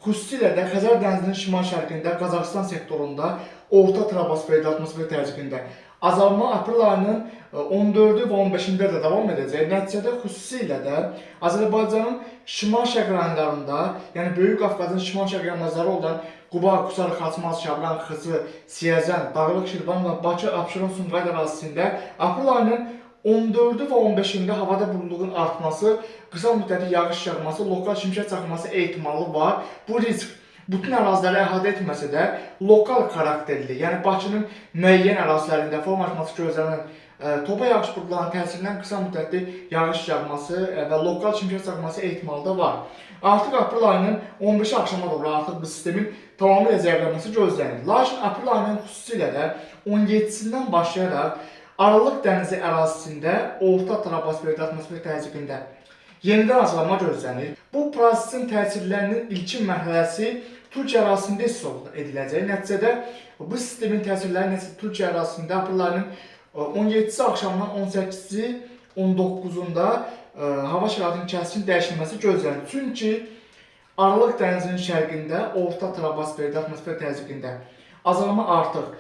xüsusilə də Xəzər dənizinin şimal-şərqində, Qazaxıstan sektorunda orta troposferdə, atmosfer tərkibində azalma aprel ayının 14-ü və 15-də də davam edəcək. Nəticədə xüsusilə də Azərbaycanın şimal-şərq rayonlarında, yəni Böyük Qafqazın şimal-şərq yamacları olan Quba, Qusar, Xaçmaz, Şabran, Xızı, Siyəzən, Dağlıq Şirvan və Bakı, Abşeron, Sumqayıt ərazisində aprel ayının 14-ü və 15-də havada buludluğun artması, qısa müddətli yağış yağması, lokal şimşək çaxması ehtimalı var. Bu risk bütün əraziləri əhatə etməsə də lokal xarakterli, yəni Bakının müəyyən ərazilərində formalaşması gözlənilən topa yağış buludlarının təsirindən qısa müddətli yağış yağması və lokal şimşək çaxması ehtimalı da var. Artıq aprel ayının 15 axşama doğru artıq bu sistemin tamamilə zəifləməsi gözlənilir. Lakin aprel ayının xüsusilə də 17-sindən başlayaraq Aralıq dənizi ərazisində orta troposfer atmosfer tərkibində yenidən azalma gözlənir. Bu prosesin təsirlərinin ilkin mərhələsi Türkiyə ərazisində hiss ediləcək. Nəticədə bu sistemin təsirləri Türkiyə ərazisində aprel ayının 17-si axşamdan 18-ci 19-unda hava şəraitinin kəskin dəyişilməsi gözlənir. Çünki Aralıq dənizinin şərqində orta troposfer atmosfer tərkibində azalma artıq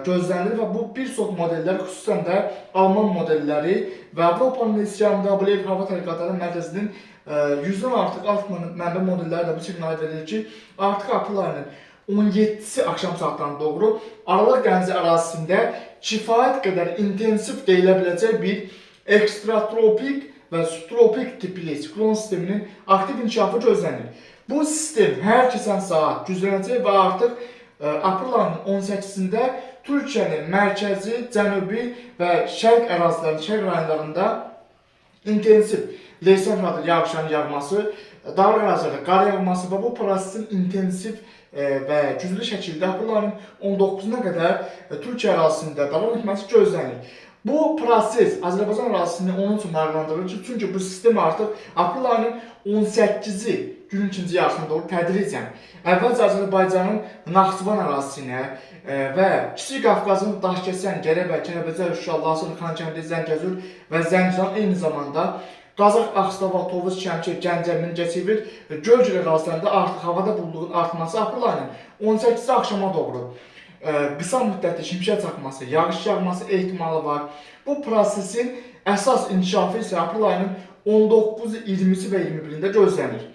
gözlənilir və bu bir çox modellər, xüsusən də Alman modelləri və Avropanın İsyandabliyev hava tədqiqatları mərkəzinin 100-dən artıq alt mənbə modelləri də bu siqnalı verir ki, artıq aprel ayının 17-si axşam saatlarına doğru Aralıq dənizi ərazisində kifayət qədər intensiv deyilə biləcək bir ekstratropik və subtropik tipli siklon sisteminin aktiv inkişafı gözlənir. Bu sistem hər keçən saat güclənəcək və artıq aprel ayının 18-də Türkiyənin mərkəzi, cənubi və şərq ərazilərində, şərq rayonlarında intensiv leysan xatir yağışların yağması, dağlıq ərazilərdə qar yağması və bu prosesin intensiv və güclü şəkildə aprel ayının 19-una qədər Türkiyə ərazisində davam etməsi gözlənir. Bu proses Azərbaycan ərazisini onun üçün maraqlandırır ki, çünki bu sistem artıq aprel ayının 18-i günün ikinci yarısına doğru tədricən əvvəlcə Azərbaycanın Naxçıvan ərazisinə və Kiçik Qafqazın Daşkəsən, Gərəbə, Kəlbəcər, Şuşa, Laçın, Xankəndi, Zəngəzur və Zəngilan eyni zamanda Qazax, Ağstafa, Tovuz, Şəmkir, Gəncə, Mingəçevir, Gölcük ərazilərində artıq havada buludluğun artması aprel ayının 18-ci axşama doğru qısa müddətli şimşək çaxması, yağış yağması ehtimalı var. Bu prosesin əsas inkişafı isə aprel ayının 19, 20-si və 21-də gözlənir.